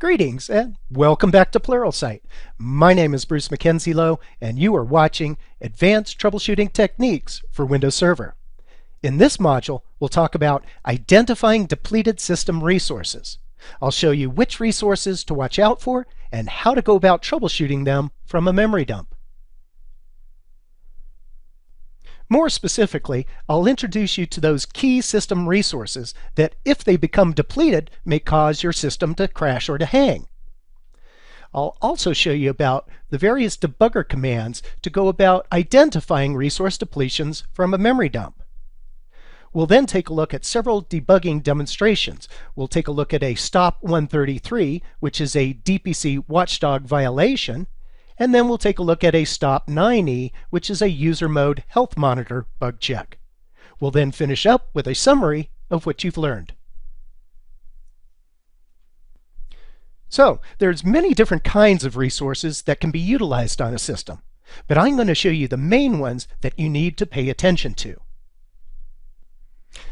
Greetings and welcome back to Pluralsight. My name is Bruce Mackenzie Lowe and you are watching Advanced Troubleshooting Techniques for Windows Server. In this module, we'll talk about identifying depleted system resources. I'll show you which resources to watch out for and how to go about troubleshooting them from a memory dump. More specifically, I'll introduce you to those key system resources that, if they become depleted, may cause your system to crash or to hang. I'll also show you about the various debugger commands to go about identifying resource depletions from a memory dump. We'll then take a look at several debugging demonstrations. We'll take a look at a Stop 133, which is a DPC watchdog violation, and then we'll take a look at a Stop 9E, which is a user mode health monitor bug check. We'll then finish up with a summary of what you've learned. So, there's many different kinds of resources that can be utilized on a system, but I'm going to show you the main ones that you need to pay attention to.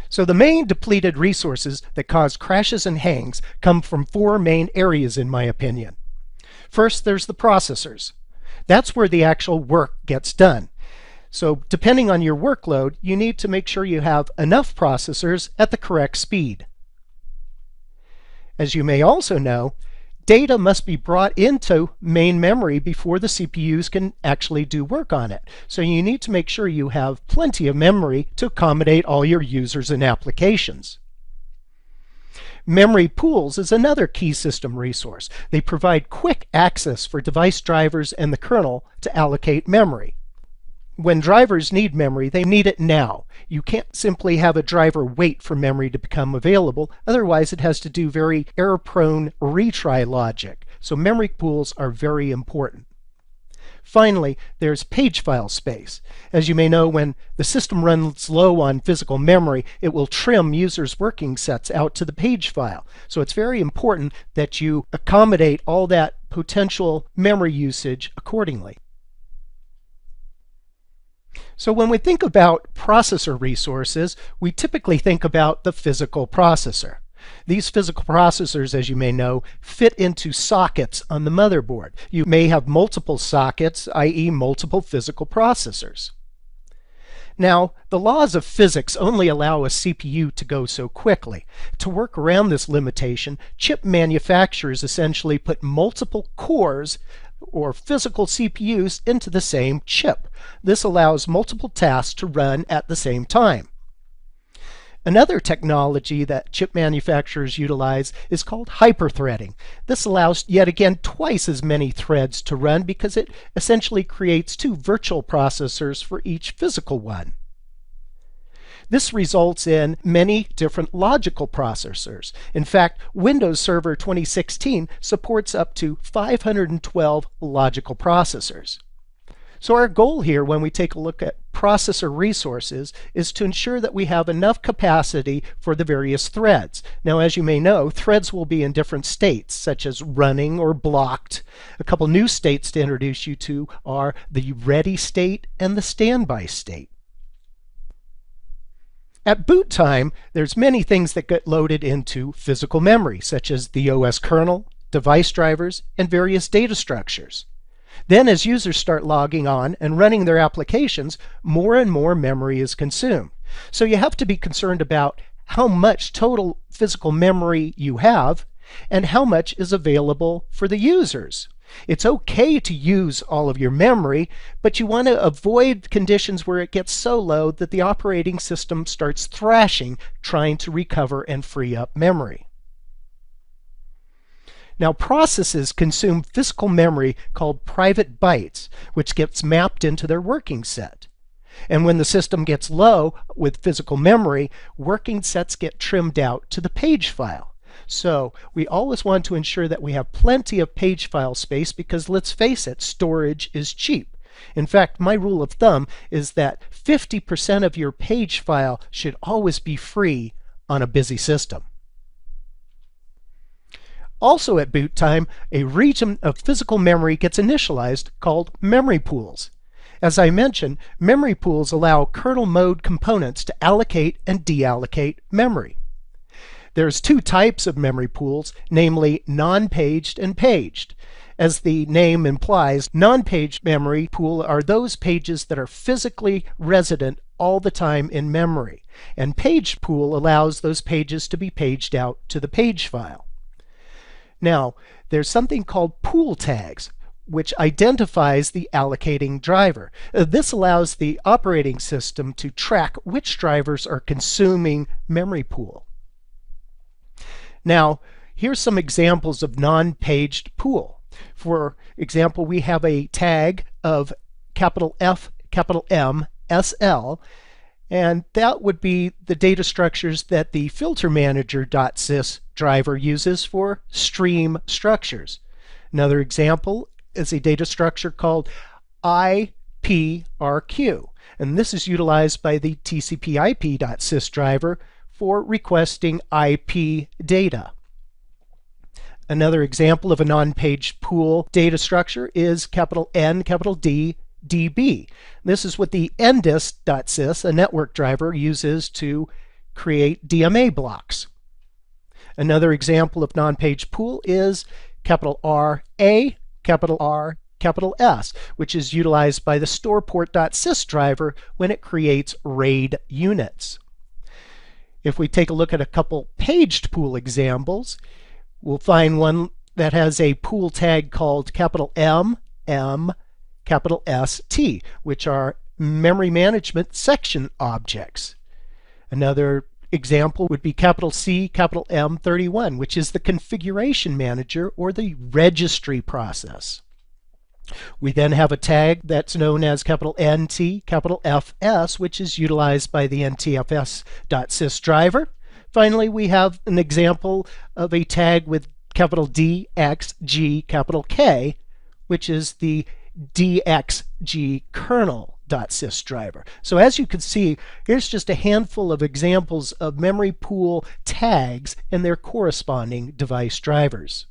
So the main depleted resources that cause crashes and hangs come from four main areas in my opinion. First, there's the processors. That's where the actual work gets done. So depending on your workload, you need to make sure you have enough processors at the correct speed. As you may also know, data must be brought into main memory before the CPUs can actually do work on it. So you need to make sure you have plenty of memory to accommodate all your users and applications. Memory pools is another key system resource. They provide quick access for device drivers and the kernel to allocate memory. When drivers need memory, they need it now. You can't simply have a driver wait for memory to become available, otherwise it has to do very error-prone retry logic. So memory pools are very important. Finally, there's page file space. As you may know, when the system runs low on physical memory, it will trim users' working sets out to the page file. So it's very important that you accommodate all that potential memory usage accordingly. So when we think about processor resources, we typically think about the physical processor. These physical processors, as you may know, fit into sockets on the motherboard. You may have multiple sockets, i.e. multiple physical processors. Now, the laws of physics only allow a CPU to go so quickly. To work around this limitation, chip manufacturers essentially put multiple cores or physical CPUs into the same chip. This allows multiple tasks to run at the same time. Another technology that chip manufacturers utilize is called hyperthreading. This allows yet again twice as many threads to run because it essentially creates two virtual processors for each physical one. This results in many different logical processors. In fact, Windows Server 2016 supports up to 512 logical processors. So our goal here when we take a look at processor resources is to ensure that we have enough capacity for the various threads. Now, as you may know, threads will be in different states, such as running or blocked. A couple new states to introduce you to are the ready state and the standby state. At boot time, there's many things that get loaded into physical memory, such as the OS kernel, device drivers, and various data structures. Then as users start logging on and running their applications, more and more memory is consumed. So you have to be concerned about how much total physical memory you have and how much is available for the users. It's okay to use all of your memory, but you want to avoid conditions where it gets so low that the operating system starts thrashing, trying to recover and free up memory. Now, processes consume physical memory called private bytes, which gets mapped into their working set. And when the system gets low with physical memory, working sets get trimmed out to the page file. So we always want to ensure that we have plenty of page file space because, let's face it, storage is cheap. In fact, my rule of thumb is that 50% of your page file should always be free on a busy system. Also at boot time, a region of physical memory gets initialized called memory pools. As I mentioned, memory pools allow kernel mode components to allocate and deallocate memory. There's two types of memory pools, namely non-paged and paged. As the name implies, non-paged memory pool are those pages that are physically resident all the time in memory, and paged pool allows those pages to be paged out to the page file. Now, there's something called pool tags, which identifies the allocating driver. This allows the operating system to track which drivers are consuming memory pool. Now, here's some examples of non-paged pool. For example, we have a tag of capital F, capital M, SL, and that would be the data structures that the filtermanager.sys driver uses for stream structures. Another example is a data structure called IPRQ, and this is utilized by the TCP/IP.sys driver for requesting IP data. Another example of a non-paged pool data structure is capital N, capital D, DB. This is what the ndist.sys, a network driver, uses to create DMA blocks. Another example of non-paged pool is capital RA, capital R, capital S, which is utilized by the storeport.sys driver when it creates RAID units. If we take a look at a couple paged pool examples, we'll find one that has a pool tag called capital M, M, capital ST, which are memory management section objects. Another example would be capital C, capital M31, which is the configuration manager or the registry process. We then have a tag that's known as capital NT, capital FS, which is utilized by the NTFS.sys driver. Finally, we have an example of a tag with capital DXG, capital K, which is the DXG kernel.sys driver. So as you can see, here's just a handful of examples of memory pool tags and their corresponding device drivers.